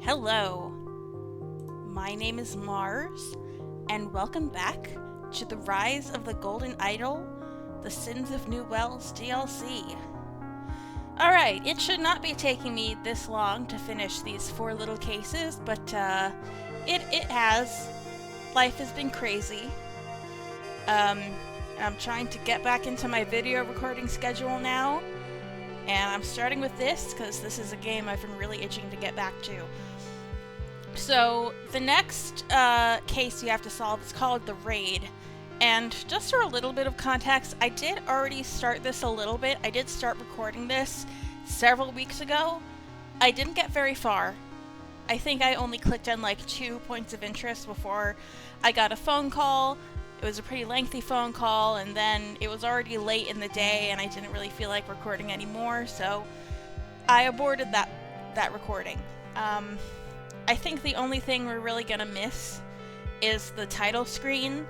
Hello, my name is Mars, and welcome back to the Rise of the Golden Idol, The Sins of New Wells DLC. Alright, it should not be taking me this long to finish these 4 little cases, but it has. Life has been crazy. I'm trying to get back into my video recording schedule now, and I'm starting with this because this is a game I've been really itching to get back to. So, the next case you have to solve is called The Raid. And just for a little bit of context, I did already start this a little bit. I did start recording this several weeks ago. I didn't get very far. I think I only clicked on like 2 points of interest before I got a phone call. It was a pretty lengthy phone call, and then it was already late in the day and I didn't really feel like recording anymore, so I aborted that recording. I think the only thing we're really gonna miss is the title screen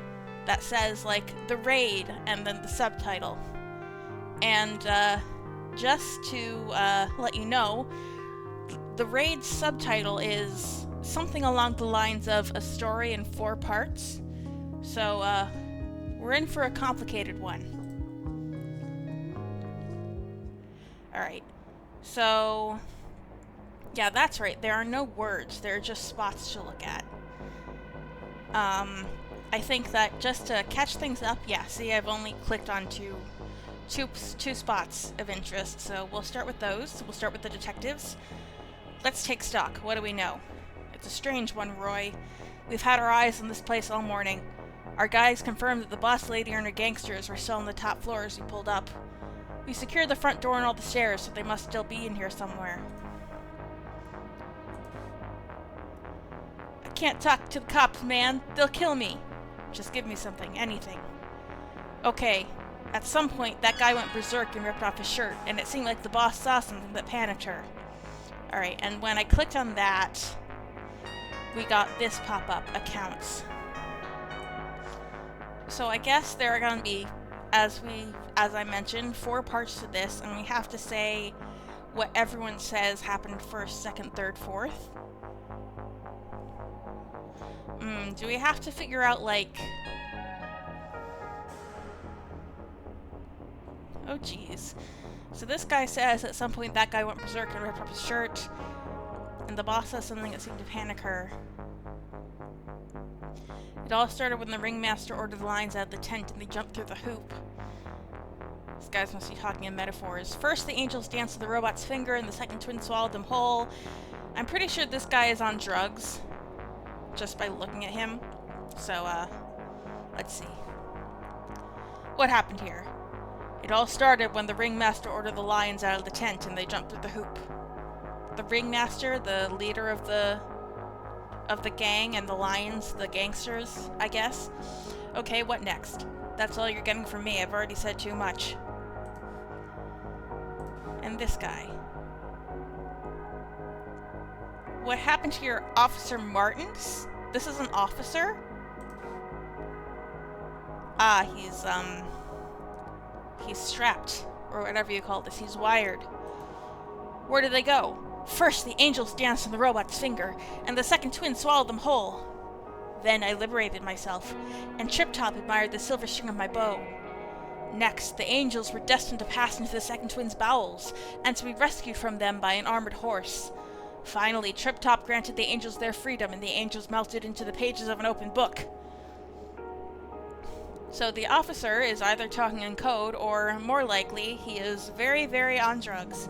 that says like The Raid and then the subtitle. And just to let you know, The Raid's subtitle is something along the lines of a story in 4 parts. So we're in for a complicated one. Alright, so yeah, that's right, there are no words, there are just spots to look at. I think that just to catch things up, yeah, see, I've only clicked on two spots of interest, so we'll start with those. We'll start with the detectives. Let's take stock. What do we know? It's a strange one, Roy. We've had our eyes on this place all morning. Our guys confirmed that the boss lady and her gangsters were still on the top floor as we pulled up. We secured the front door and all the stairs, so they must still be in here somewhere. I can't talk to the cops, man. They'll kill me. Just give me something, anything. Okay, at some point that guy went berserk and ripped off his shirt, and it seemed like the boss saw something that panicked her. Alright, and when I clicked on that, we got this pop-up, accounts. So I guess there are gonna be, as I mentioned, 4 parts to this, and we have to say what everyone says happened first, second, third, fourth. Do we have to figure out, like... Oh, jeez. So this guy says at some point that guy went berserk and ripped up his shirt, and the boss says something that seemed to panic her. It all started when the ringmaster ordered the lions out of the tent and they jumped through the hoop. These guys must be talking in metaphors. First, the angels danced to the robot's finger, and the second twin swallowed them whole. I'm pretty sure this guy is on drugs, just by looking at him. So, let's see. What happened here? It all started when the ringmaster ordered the lions out of the tent and they jumped through the hoop. The ringmaster, the leader of the gang, and the lions, the gangsters, I guess. Okay, what next? That's all you're getting from me. I've already said too much. And this guy. What happened to your Officer Martins? This is an officer? Ah, he's strapped, or whatever you call this. He's wired. Where did they go? First, the angels danced on the robot's finger, and the second twin swallowed them whole. Then I liberated myself, and Trip Top admired the silver string of my bow. Next, the angels were destined to pass into the second twin's bowels, and to be rescued from them by an armored horse. Finally, Trip Top granted the angels their freedom, and the angels melted into the pages of an open book. So the officer is either talking in code, or more likely, he is very, very on drugs.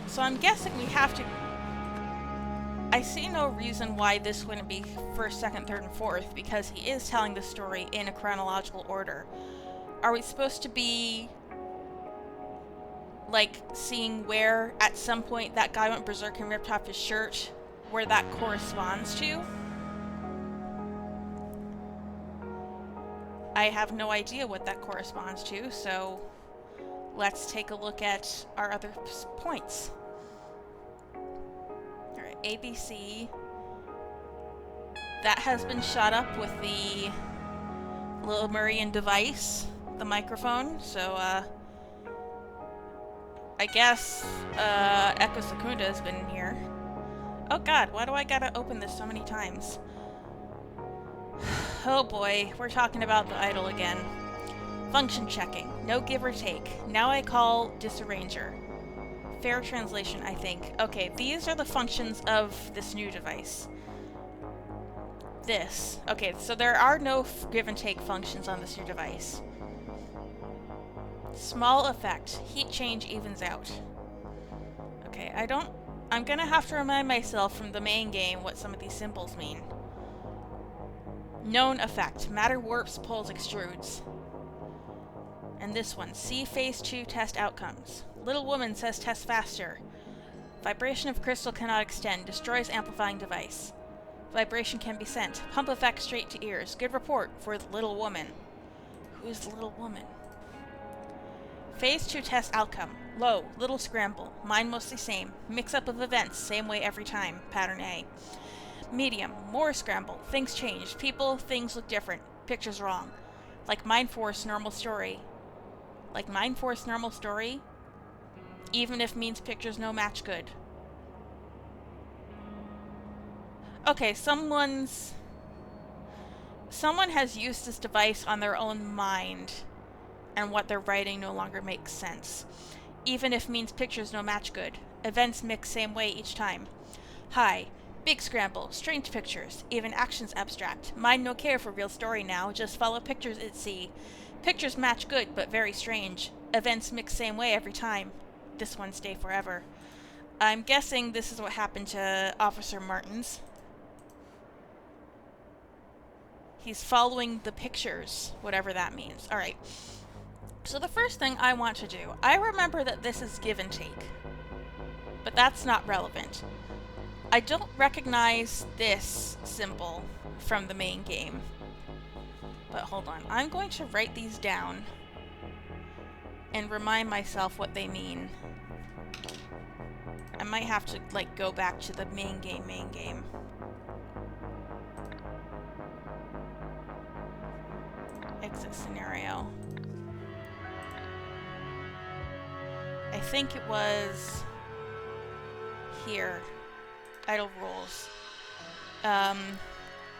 So I'm guessing we have to... I see no reason why this wouldn't be first, second, third, and fourth, because he is telling the story in a chronological order. Are we supposed to be, like, seeing where, at some point, that guy went berserk and ripped off his shirt, where that corresponds to? I have no idea what that corresponds to, so let's take a look at our other points. Alright, ABC. That has been shot up with the little Marian device, the microphone, so I guess Echo Secunda has been in here. Oh god, why do I gotta open this so many times? Oh boy, we're talking about the idol again. Function checking. No give or take. Now I call Disarranger. Fair translation, I think. Okay, these are the functions of this new device. This. Okay, so there are no give and take functions on this new device. Small effect. Heat change evens out. Okay, I'm gonna have to remind myself from the main game what some of these symbols mean. Known effect. Matter warps, pulls, extrudes. And this one. See phase 2 test outcomes. Little woman says test faster. Vibration of crystal cannot extend. Destroys amplifying device. Vibration can be sent. Pump effect straight to ears. Good report for the little woman. Who is the little woman? Phase 2 test outcome. Low. Little scramble. Mine mostly same. Mix up of events. Same way every time. Pattern A. Medium. More scramble. Things changed. People, things look different. Pictures wrong. Like Mind Force normal story. Like Mind Force normal story? Even if means pictures no match good. Okay, someone has used this device on their own mind, and what they're writing no longer makes sense. Even if means pictures no match good. Events mix same way each time. Hi. Big scramble. Strange pictures. Even actions abstract. Mind no care for real story now. Just follow pictures it see. Pictures match good, but very strange. Events mix same way every time. This one stay forever. I'm guessing this is what happened to Officer Martins. He's following the pictures, whatever that means. Alright. So the first thing I want to do, I remember that this is give and take. But that's not relevant. I don't recognize this symbol from the main game. But hold on, I'm going to write these down and remind myself what they mean. I might have to, like, go back to the main game. Exit scenario. I think it was here. Idle rules.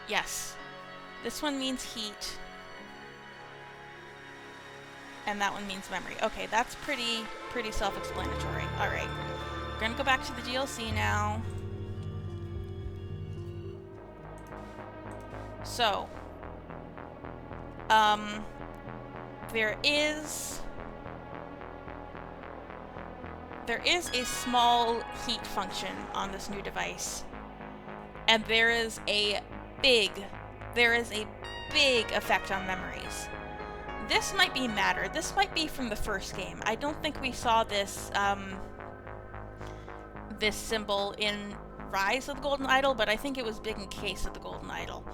Yes. This one means heat. And that one means memory. Okay, that's pretty self-explanatory. Alright. We're gonna go back to the DLC now. So. There is a small heat function on this new device. And there is a big effect on memories. This might be matter. This might be from the first game. I don't think we saw this, this symbol in Rise of the Golden Idol, but I think it was big in Case of the Golden Idol.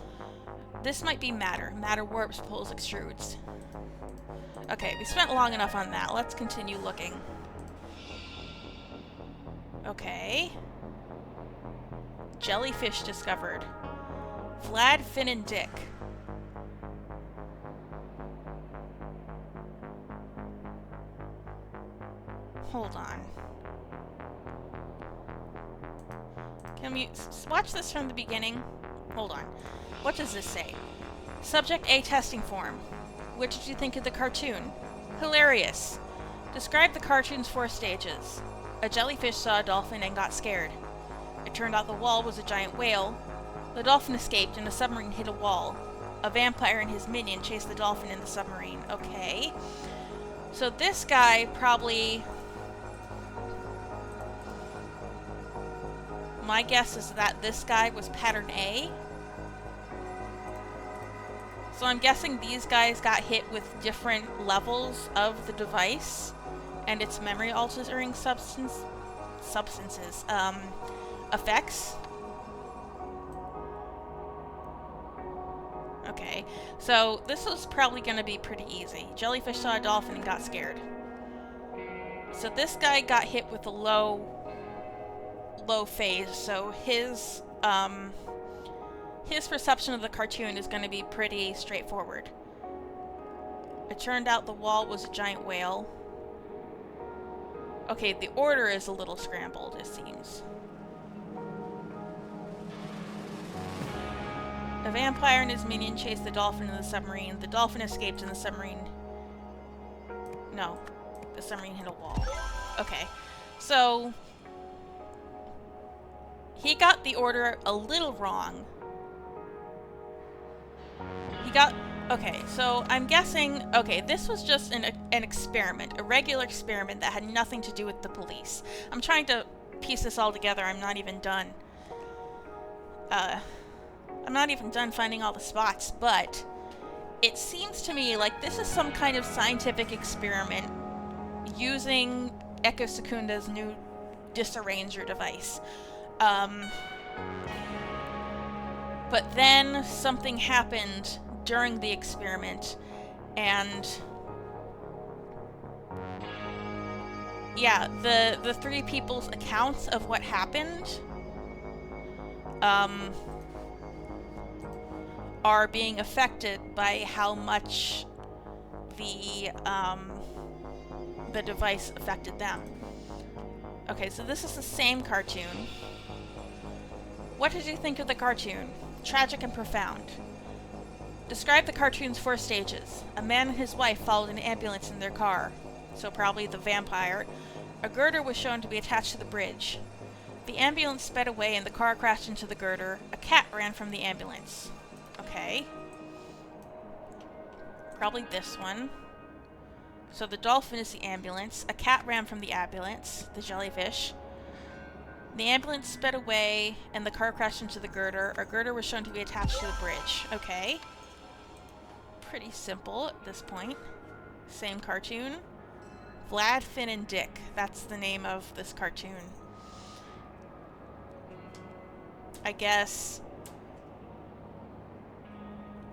This might be matter. Matter warps, pulls, extrudes. Okay, we spent long enough on that. Let's continue looking. Okay. Jellyfish discovered. Vlad, Finn, and Dick. Hold on. Can we watch this from the beginning? Hold on. What does this say? Subject A testing form. What did you think of the cartoon? Hilarious. Describe the cartoon's 4 stages. A jellyfish saw a dolphin and got scared. It turned out the wall was a giant whale. The dolphin escaped and a submarine hit a wall. A vampire and his minion chased the dolphin in the submarine. Okay. So this guy probably... My guess is that this guy was pattern A. So I'm guessing these guys got hit with different levels of the device and its memory altering substances, effects. Okay, so this was probably going to be pretty easy. Jellyfish saw a dolphin and got scared. So this guy got hit with a low phase, so his perception of the cartoon is going to be pretty straightforward. It turned out the wall was a giant whale. Okay, the order is a little scrambled, it seems. A vampire and his minion chased the dolphin in the submarine. The dolphin escaped and the submarine... No. The submarine hit a wall. Okay. So... he got the order a little wrong. He got... Okay, so I'm guessing... Okay, this was just an experiment. A regular experiment that had nothing to do with the police. I'm trying to piece this all together. I'm not even done. I'm not even done finding all the spots, but... it seems to me like this is some kind of scientific experiment using Echo Secunda's new Disarranger device. But then something happened during the experiment, and yeah, the three people's accounts of what happened are being affected by how much the device affected them. Okay, so this is the same cartoon. What did you think of the cartoon? Tragic and profound. Describe the cartoon's 4 stages. A man and his wife followed an ambulance in their car, so probably the vampire. A girder was shown to be attached to the bridge. The ambulance sped away and the car crashed into the girder. A cat ran from the ambulance. Okay. Probably this one. So the dolphin is the ambulance. A cat ran from the ambulance, the jellyfish. The ambulance sped away and the car crashed into the girder. A girder was shown to be attached to the bridge. Okay. Pretty simple at this point. Same cartoon. Vlad, Finn, and Dick. That's the name of this cartoon. I guess...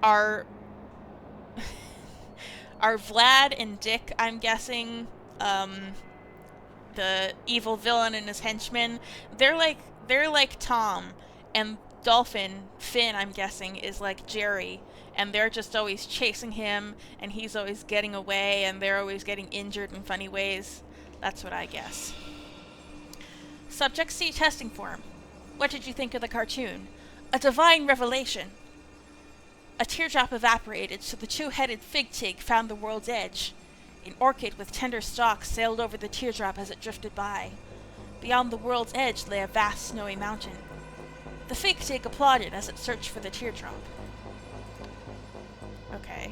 Are Vlad and Dick, I'm guessing, the evil villain and his henchmen, they're like Tom, and Dolphin, Finn, I'm guessing, is like Jerry, and they're just always chasing him, and he's always getting away, and they're always getting injured in funny ways. That's what I guess. Subject C testing form. What did you think of the cartoon? A divine revelation. A teardrop evaporated, so the 2-headed fig-tig found the world's edge. An orchid with tender stalks sailed over the teardrop as it drifted by. Beyond the world's edge lay a vast snowy mountain. The fig-tig applauded as it searched for the teardrop. Okay.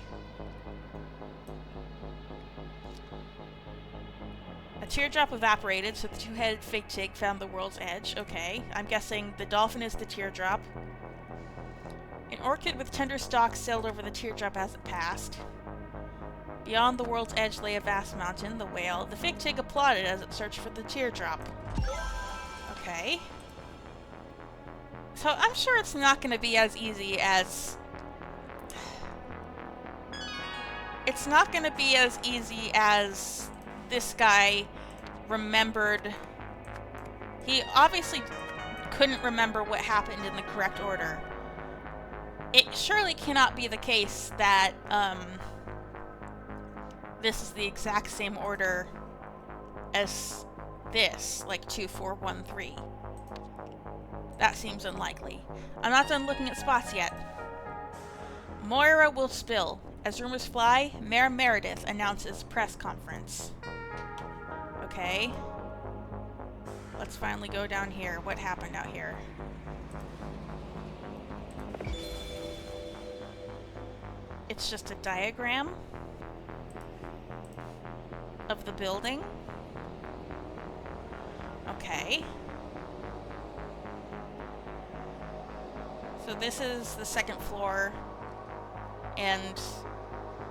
A teardrop evaporated, so the 2-headed fig-tig found the world's edge. Okay. I'm guessing the dolphin is the teardrop. An orchid with tender stalks sailed over the teardrop as it passed. Beyond the world's edge lay a vast mountain, the whale. The fig-tig applauded as it searched for the teardrop. Okay. So I'm sure it's not going to be as easy as... It's not going to be as easy as this guy remembered. He obviously couldn't remember what happened in the correct order. It surely cannot be the case that, this is the exact same order as this, like 2, 4, 1, 3. That seems unlikely. I'm not done looking at spots yet. Moira will spill. As rumors fly, Mayor Meredith announces press conference. Okay. Let's finally go down here. What happened out here? It's just a diagram of the building. Okay. So this is the 2nd floor, and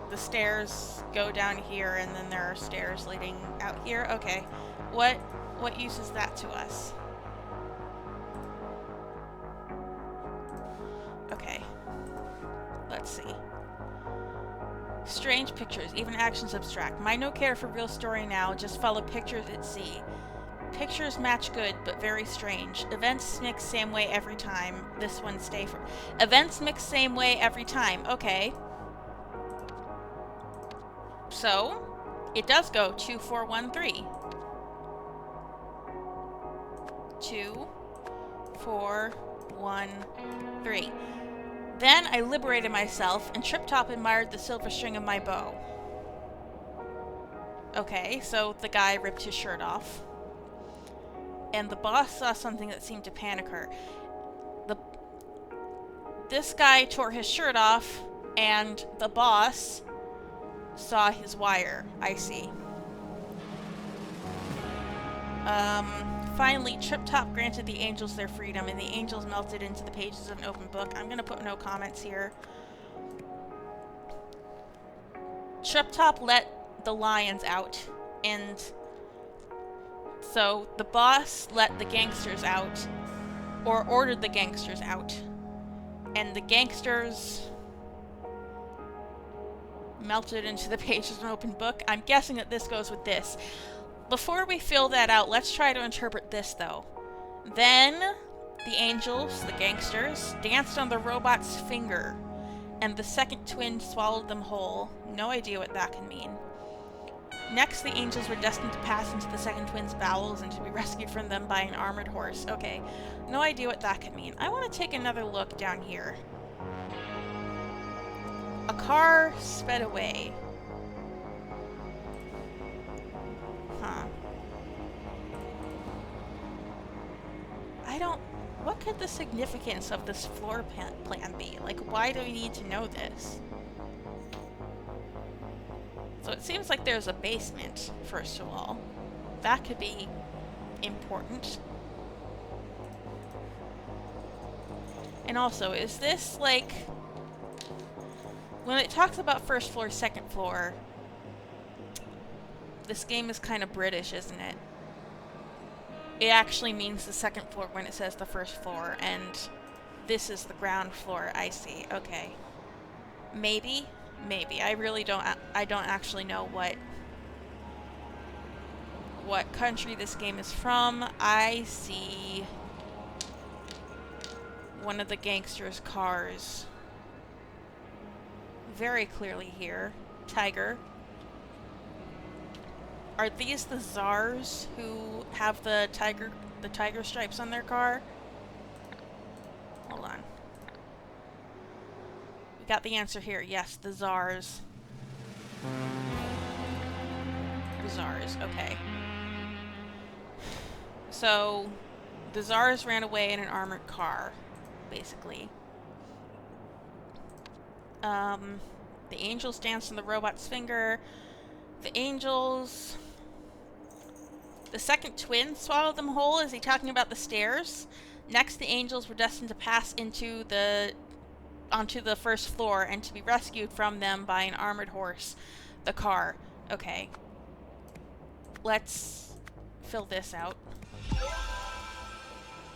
the stairs go down here, and then there are stairs leading out here. Okay. What use is that to us? Okay. Let's see. Strange pictures, even actions abstract. Might no care for real story now, just follow pictures at sea. Pictures match good, but very strange. Events mix same way every time. This one stay for... Events mix same way every time. Okay. So, it does go 2, 4, 1, 3. 2, 4, 1, 3. Then I liberated myself, and Trip Top admired the silver string of my bow. Okay, so the guy ripped his shirt off. And the boss saw something that seemed to panic her. This guy tore his shirt off, and the boss saw his wire. I see. Finally, Trip Top granted the angels their freedom, and the angels melted into the pages of an open book. I'm gonna put no comments here. Trip Top let the lions out, and so the boss let the gangsters out, or ordered the gangsters out, and the gangsters melted into the pages of an open book. I'm guessing that this goes with this. Before we fill that out, let's try to interpret this, though. Then, the angels, the gangsters, danced on the robot's finger, and the second twin swallowed them whole. No idea what that can mean. Next, the angels were destined to pass into the second twin's bowels and to be rescued from them by an armored horse. Okay, no idea what that could mean. I want to take another look down here. A car sped away. Huh. What could the significance of this floor plan be? Like, why do we need to know this? So it seems like there's a basement, first of all. That could be important. And also, is this like... When it talks about first floor, second floor, this game is kind of British, isn't it? It actually means the second floor when it says the first floor, and this is the ground floor. I see. Okay. Maybe? Maybe. I really don't... I don't actually know what country this game is from. I see one of the gangsters' cars very clearly here. Tiger. Are these the czars who have the tiger stripes on their car? Hold on. We got the answer here. Yes, the czars. The czars, okay. So, the czars ran away in an armored car, basically. The angels danced on the robot's finger. The angels... The second twin swallowed them whole. Is he talking about the stairs? Next, the angels were destined to pass onto the first floor and to be rescued from them by an armored horse. The car. Okay. Let's fill this out.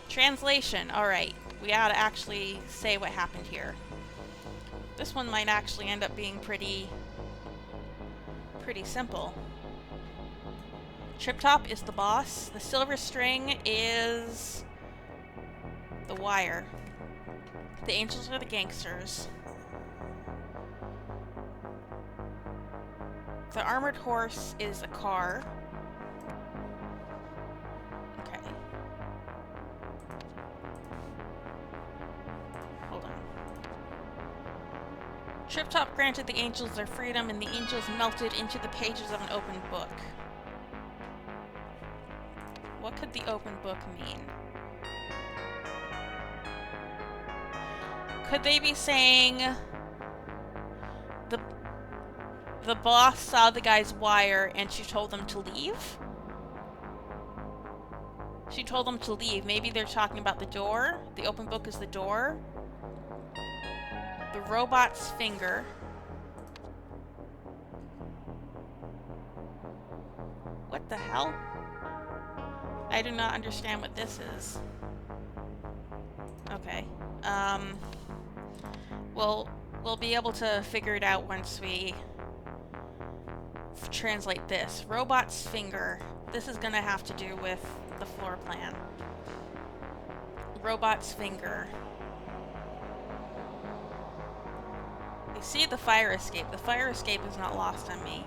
Translation. Alright. We gotta actually say what happened here. This one might actually end up being pretty simple. Trip Top is the boss. The silver string is the wire. The angels are the gangsters. The armored horse is a car. Okay. Hold on. Trip Top granted the angels their freedom, and the angels melted into the pages of an open book. What could the open book mean? Could they be saying the boss saw the guy's wire and she told them to leave? She told them to leave. Maybe they're talking about the door. The open book is the door. The robot's finger. What the hell? I do not understand what this is. Okay. We'll be able to figure it out once we translate this. Robot's finger. This is gonna have to do with the floor plan. Robot's finger. You see the fire escape. The fire escape is not lost on me.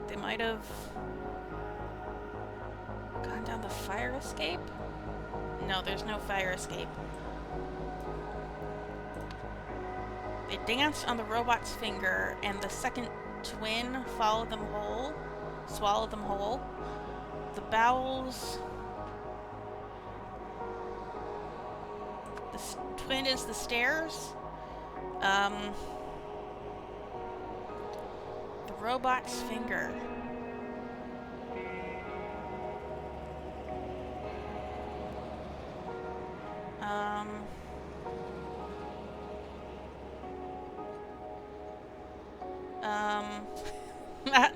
They might have gone down the fire escape? No, there's no fire escape. They danced on the robot's finger, and the second twin swallowed them whole. The bowels... The twin is the stairs. The robot's finger.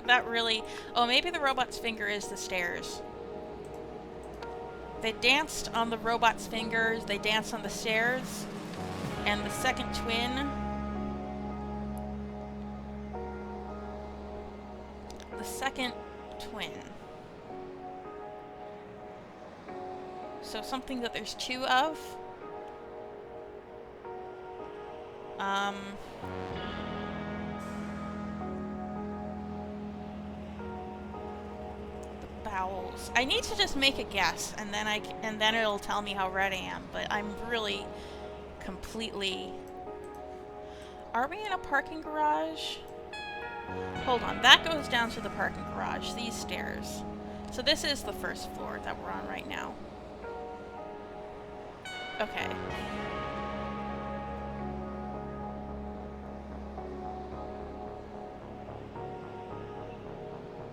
That really... Oh, maybe the robot's finger is the stairs. They danced on the robot's fingers, they danced on the stairs, and the second twin... The second twin. So something that there's two of. The bowels. I need to just make a guess, and then it'll tell me how right I am. But I'm really completely. Are we in a parking garage? Hold on, that goes down to the parking garage. These stairs. So this is the first floor that we're on right now. Okay.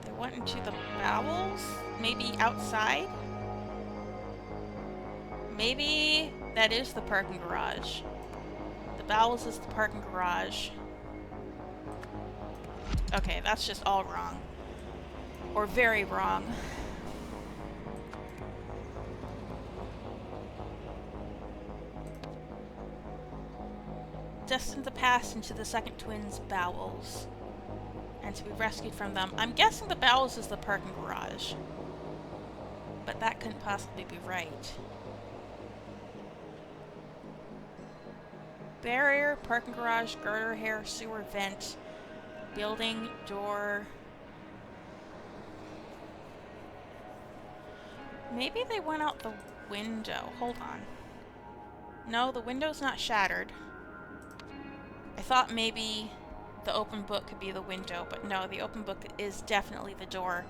They went into the bowels? Maybe outside? Maybe that is the parking garage. The bowels is the parking garage. Okay, that's just all wrong. Or very wrong. Destined to pass into the second twin's bowels and to be rescued from them. I'm guessing the bowels is the parking garage, but that couldn't possibly be right. Barrier, parking garage, girder hair, sewer vent, building, door. Maybe they went out the window. Hold on. No, the window's not shattered. I thought maybe the open book could be the window, but no, the open book is definitely the door.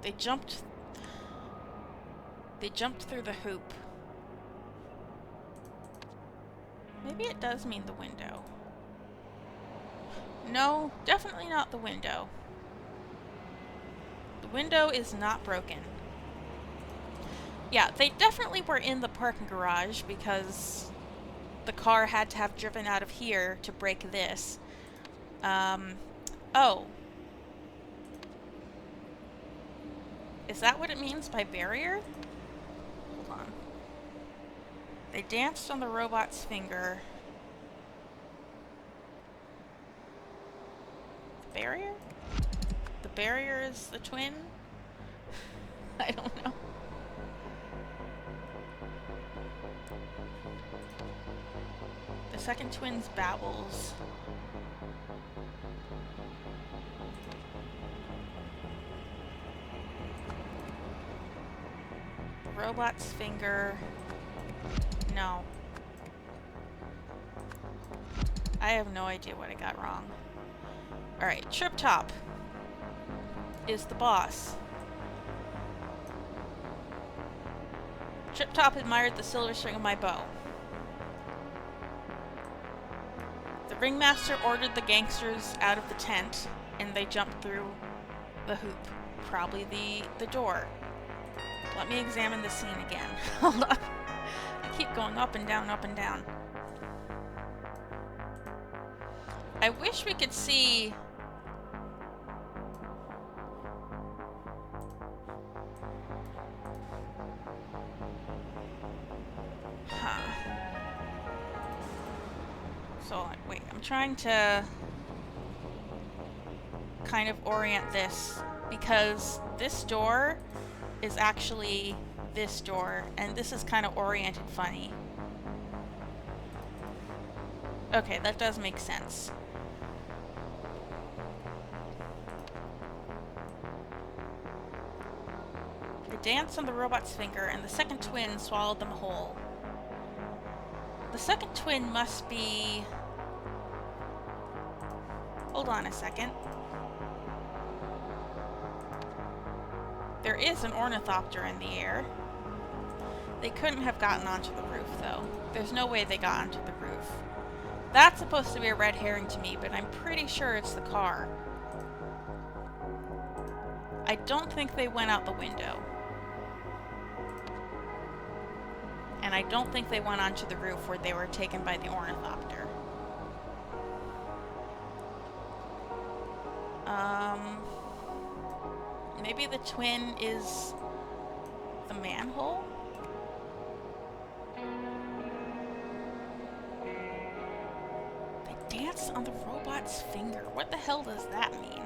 They jumped through the hoop. Maybe it does mean the window. No, definitely not the window. The window is not broken. Yeah, they definitely were in the parking garage because the car had to have driven out of here to break this. Oh. Is that what it means by barrier? Hold on. They danced on the robot's finger. The barrier? The barrier is the twin? I don't know. The second twin's bowels. The robot's finger. No. I have no idea what I got wrong. Alright, Trip Top is the boss. Trip Top admired the silver string of my bow. The ringmaster ordered the gangsters out of the tent, and they jumped through the hoop. Probably the door. Let me examine the scene again. Hold on. I keep going up and down, up and down. I wish we could see... So, wait, I'm trying to kind of orient this because this door is actually this door and this is kind of oriented funny. Okay, that does make sense. danced on the robot's finger, and the second twin swallowed them whole. The second twin must be... Hold on a second. There is an ornithopter in the air. They couldn't have gotten onto the roof, though. There's no way they got onto the roof. That's supposed to be a red herring to me, but I'm pretty sure it's the car. I don't think they went out the window. And I don't think they went onto the roof where they were taken by the ornithopter. Maybe the twin is the manhole? They danced on the robot's finger. What the hell does that mean?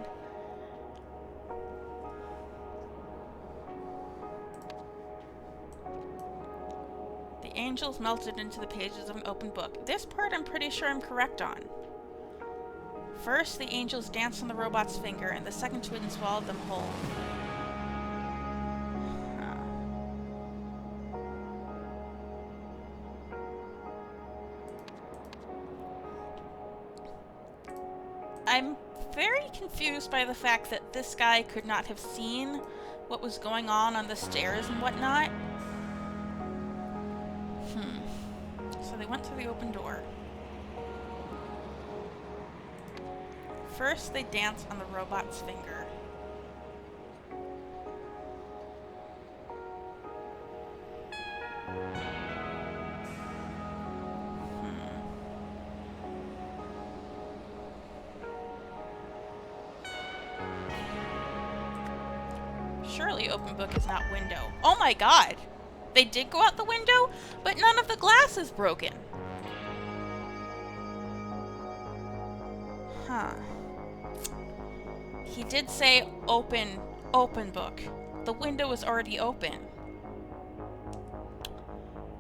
The angels melted into the pages of an open book. This part I'm pretty sure I'm correct on. First, the angels danced on the robot's finger, and the second twin swallowed them whole. I'm very confused by the fact that this guy could not have seen what was going on the stairs and whatnot. So they went to the open door. First, they danced on the robot's finger. Surely open book is not window. Oh my god! They did go out the window, but none of the glass is broken. Huh. He did say open book. The window was already open.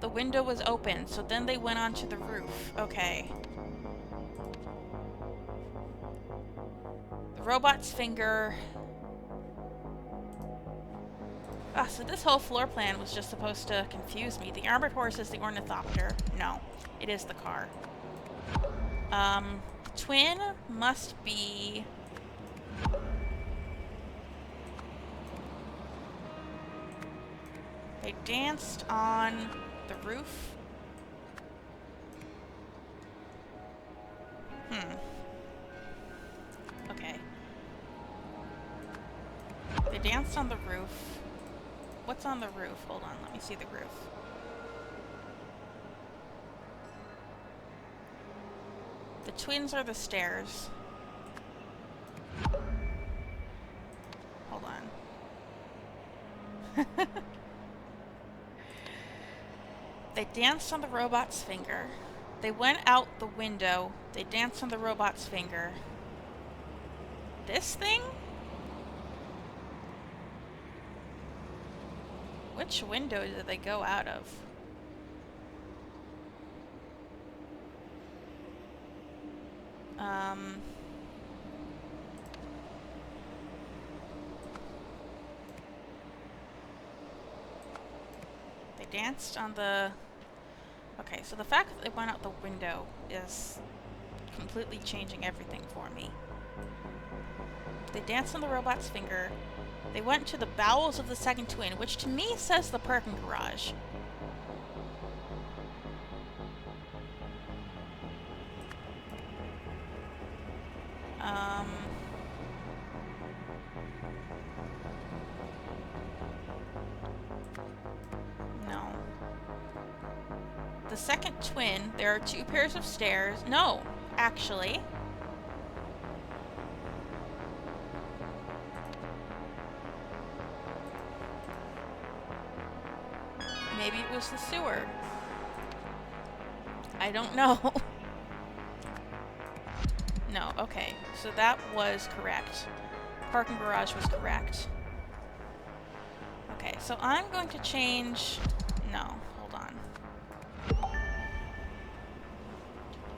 The window was open, so then they went onto the roof. Okay. The robot's finger... Ah, so this whole floor plan was just supposed to confuse me. The armored horse is the ornithopter. No, it is the car. Twin must be... They danced on the roof. Okay. They danced on the roof. What's on the roof? Hold on, let me see the roof. The twins are the stairs. Hold on. They danced on the robot's finger. They went out the window. They danced on the robot's finger. This thing? Which window did they go out of? They danced on the... Okay, so the fact that they went out the window is completely changing everything for me. They danced on the robot's finger. They went to the bowels of the second twin, which to me says the parking garage. No. The second twin, there are two pairs of stairs. No, actually. Maybe it was the sewer. I don't know. No, okay. So that was correct. Parking garage was correct. Okay, so I'm going to change... No, hold on.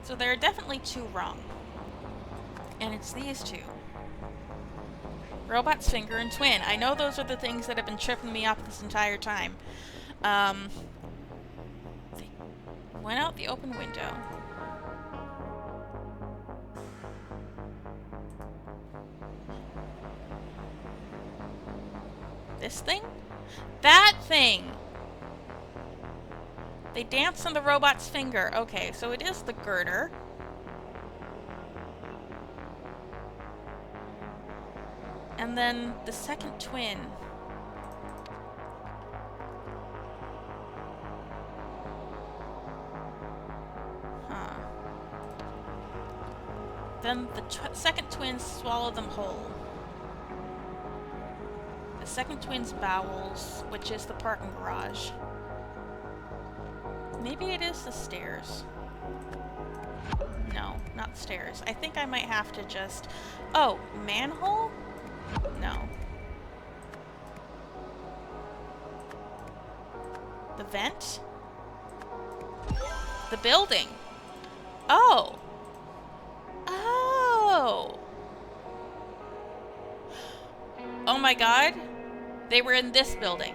So there are definitely two wrong. And it's these two. Robot's finger and twin. I know those are the things that have been tripping me up this entire time. They went out the open window. This thing? That thing! They dance on the robot's finger. Okay, so it is the girder. And then the second twin. Huh. Then the second twin swallow them whole. The second twin's bowels, which is the parking garage. Maybe it is the stairs. No, not stairs. I think I might have to just... Oh, manhole? No. The vent? The building. Oh! Oh! Oh my god. They were in this building.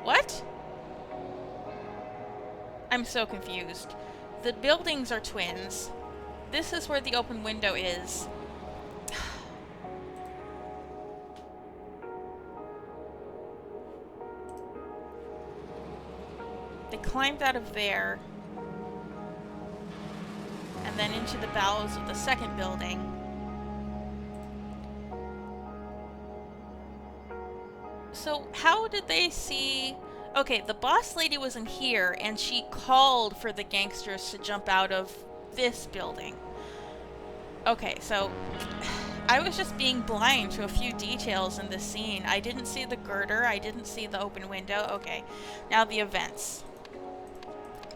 What? I'm so confused. The buildings are twins. This is where the open window is. They climbed out of there. And then into the bowels of the second building. So how did they see... Okay, the boss lady was in here, and she called for the gangsters to jump out of this building. Okay, so I was just being blind to a few details in this scene. I didn't see the girder, I didn't see the open window. Okay, now the events.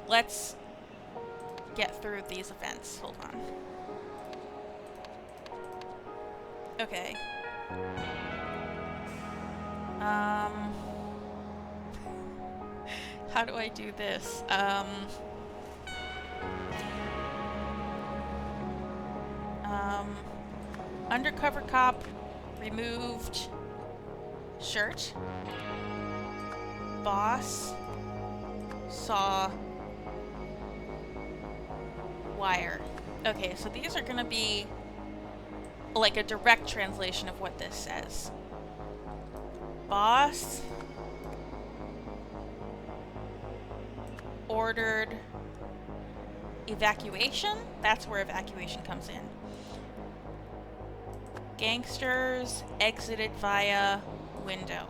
Let's get through these events. Hold on. Okay. How do I do this? Undercover cop removed shirt. Boss saw wire. Okay, so these are gonna be like a direct translation of what this says. Boss ordered evacuation. That's where evacuation comes in. Gangsters exited via window.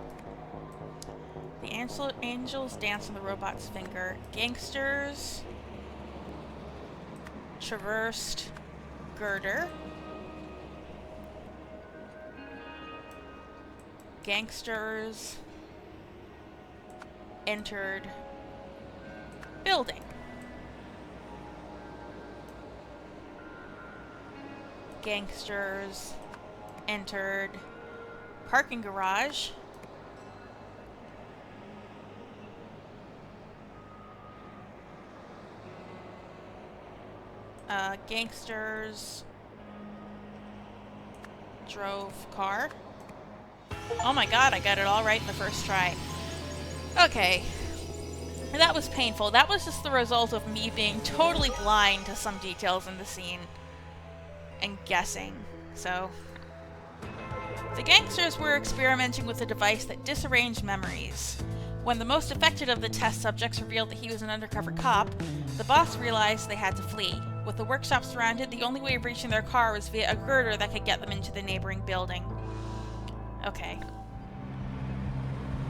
The angels dance on the robot's finger. Gangsters traversed girder. Gangsters entered building. Gangsters entered parking garage. Gangsters drove car. Oh my god, I got it all right in the first try. Okay. That was painful. That was just the result of me being totally blind to some details in the scene. And guessing. So... The gangsters were experimenting with a device that disarranged memories. When the most affected of the test subjects revealed that he was an undercover cop, the boss realized they had to flee. With the workshop surrounded, the only way of reaching their car was via a girder that could get them into the neighboring building. Okay.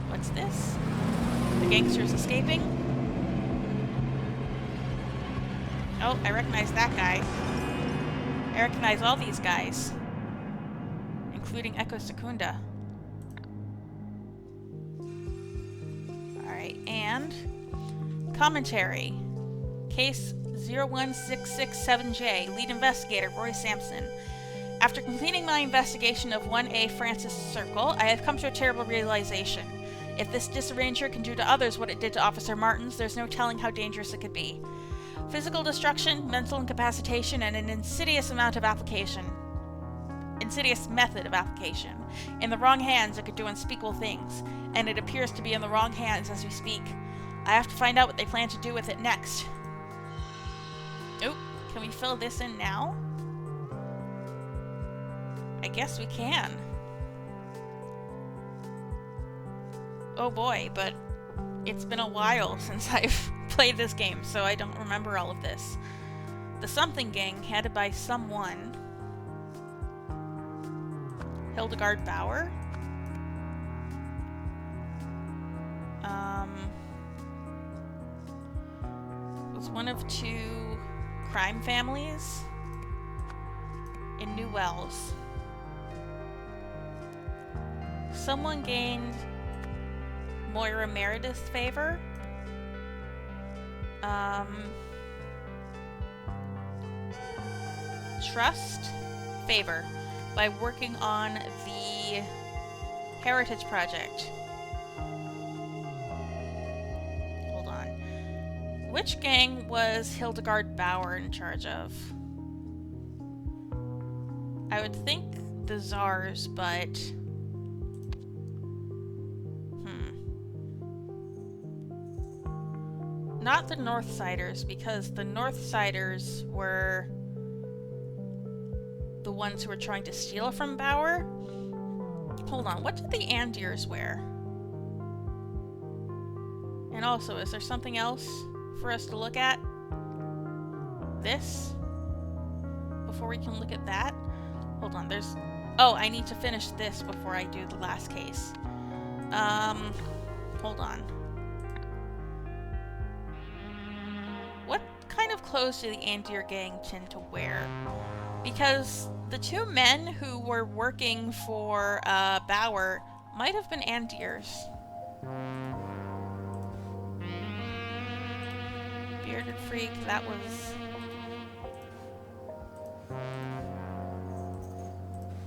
What's this? The gangsters escaping? Oh, I recognize that guy. I recognize all these guys. Including Echo Secunda. Alright, and... Commentary. Case 01667J, lead investigator Roy Sampson. After completing my investigation of 1A Francis Circle, I have come to a terrible realization. If this Disarranger can do to others what it did to Officer Martins, there's no telling how dangerous it could be. Physical destruction, mental incapacitation, and an insidious amount of application. insidious method of application. In the wrong hands, it could do unspeakable things, and it appears to be in the wrong hands as we speak. I have to find out what they plan to do with it next. Oh, can we fill this in now? I guess we can. Oh boy, but it's been a while since I've played this game, so I don't remember all of this. The Something Gang, headed by someone. Hildegard Bauer? Was one of two crime families in New Wells. Someone gained Moira Meredith's favor. Trust favor by working on the Heritage Project. Hold on. Which gang was Hildegard Bauer in charge of? I would think the Czars, but... Not the Northsiders, because the Northsiders were the ones who were trying to steal from Bauer. Hold on, what did the Andiers wear? And also, is there something else for us to look at? This? Before we can look at that? Hold on, there's... Oh, I need to finish this before I do the last case. Hold on. What kind of clothes do the Andier gang tend to wear? Because the two men who were working for Bauer might have been Andiers. Bearded Freak, that was...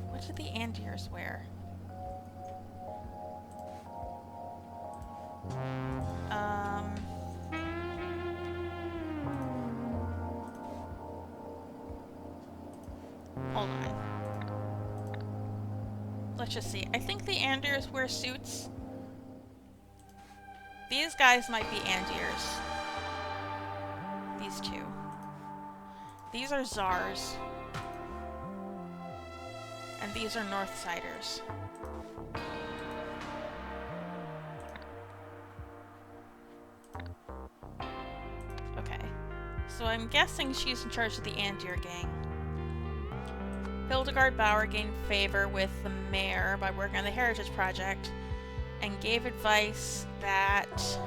What did the Andiers wear? Hold on. Let's just see. I think the Andiers wear suits. These guys might be Andiers. These two. These are Czars. And these are Northsiders. Okay. So I'm guessing she's in charge of the Andier gang. Hildegard Bauer gained favor with the mayor by working on the Heritage Project and gave advice that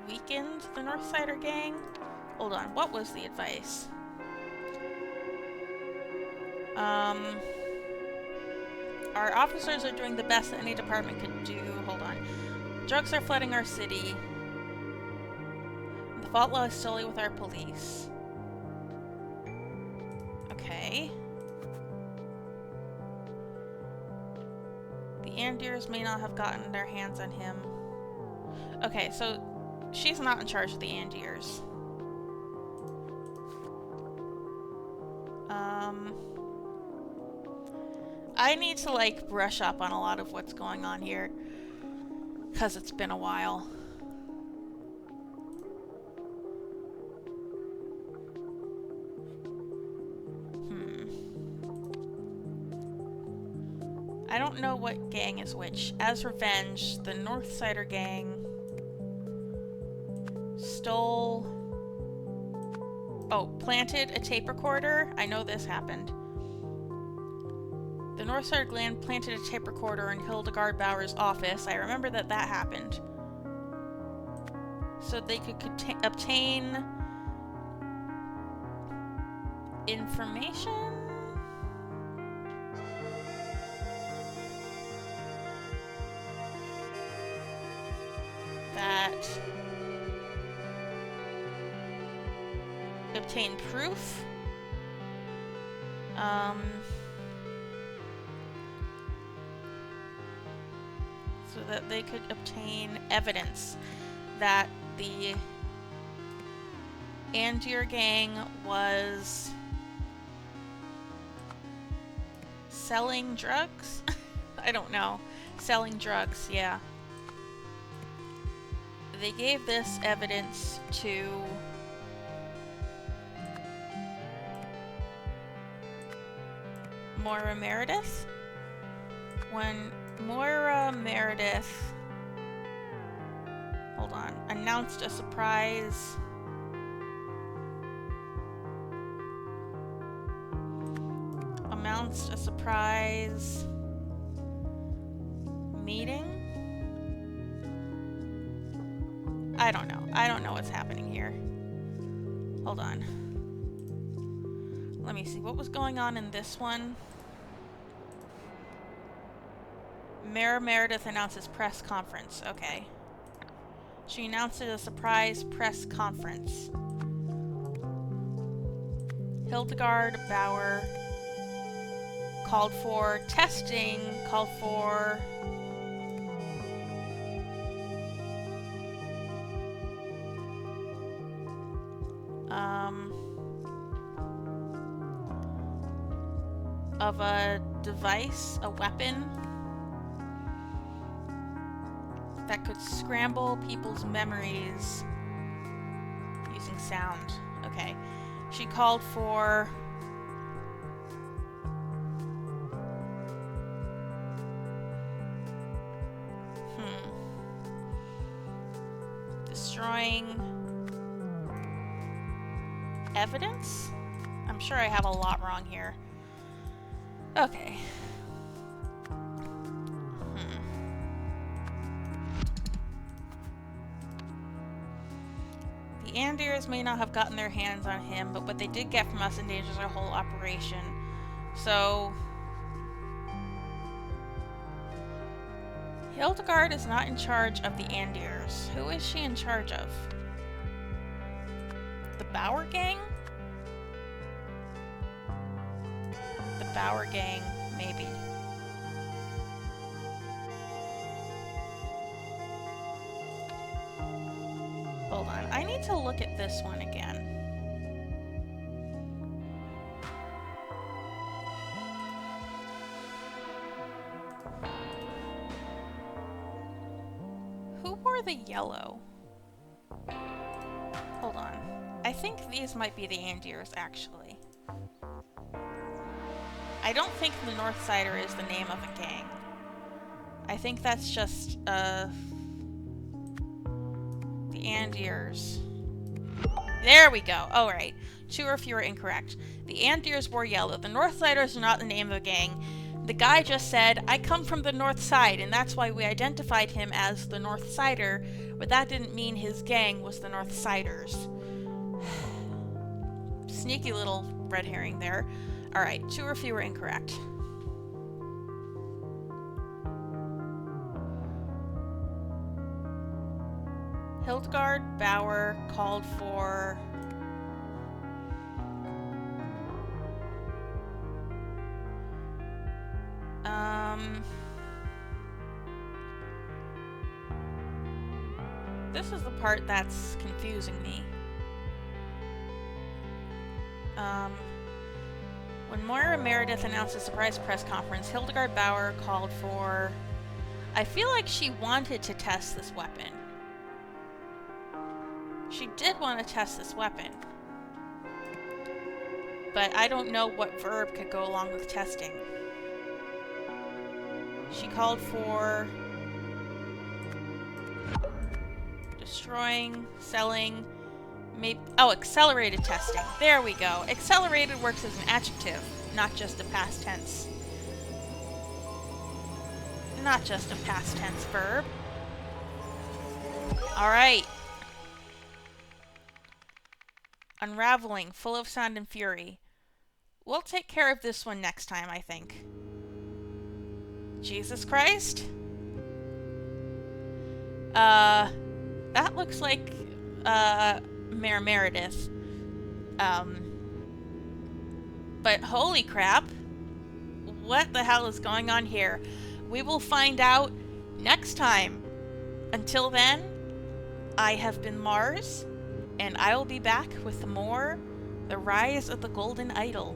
weakened the Northsider gang? Hold on, what was the advice? Our officers are doing the best that any department could do. Hold on. Drugs are flooding our city. The fault lies solely with our police. Okay. The Andiers may not have gotten their hands on him. Okay, so she's not in charge of the Andiers. I need to, like, brush up on a lot of what's going on here, because it's been a while. I don't know what gang is which. As revenge, the Northsider gang stole... Oh, planted a tape recorder? I know this happened. The Northsider gang planted a tape recorder in Hildegard Bauer's office. I remember that that happened. So they could obtain information? That obtain proof? So that they could obtain evidence that the And your gang was selling drugs? I don't know. Selling drugs, yeah. They gave this evidence to Moira Meredith. When Moira Meredith, hold on, announced a surprise meeting? I don't know. I don't know what's happening here. Hold on. Let me see. What was going on in this one? Mayor Meredith announces press conference. Okay. She announced a surprise press conference. Hildegard Bauer called for testing, called for of a device, a weapon that could scramble people's memories using sound. Okay. She called for destroying evidence? I'm sure I have a lot wrong here. Okay. The Andirs may not have gotten their hands on him, but what they did get from us endangers our whole operation. So Hildegard is not in charge of the Andirs. Who is she in charge of? The Bauer gang? The Bauer gang, maybe. Hold on, I need to look at this one again. Who wore the yellow? Hold on. I think these might be the Andirs, actually. I don't think the Northsider is the name of a gang. I think that's just, the Andirs. There we go. Alright. 2 or fewer incorrect. The Andirs wore yellow. The Northsiders are not the name of a gang. The guy just said, I come from the North Side, and that's why we identified him as the Northsider, but that didn't mean his gang was the Northsiders. Sneaky little red herring there. Alright, 2 or fewer incorrect. Hildegard Bauer called for this is the part that's confusing me. When Moira Meredith announced a surprise press conference, Hildegard Bauer called for... I feel like she wanted to test this weapon. She did want to test this weapon. But I don't know what verb could go along with testing. She called for... destroying, selling... oh, accelerated testing. There we go. Accelerated works as an adjective, not just a past tense. Not just a past tense verb. Alright. Unraveling, full of sound and fury. We'll take care of this one next time, I think. Jesus Christ? That looks like, Mayor Meredith. But holy crap. What the hell is going on here? We will find out next time. Until then, I have been Mars, and I will be back with more The Rise of the Golden Idol.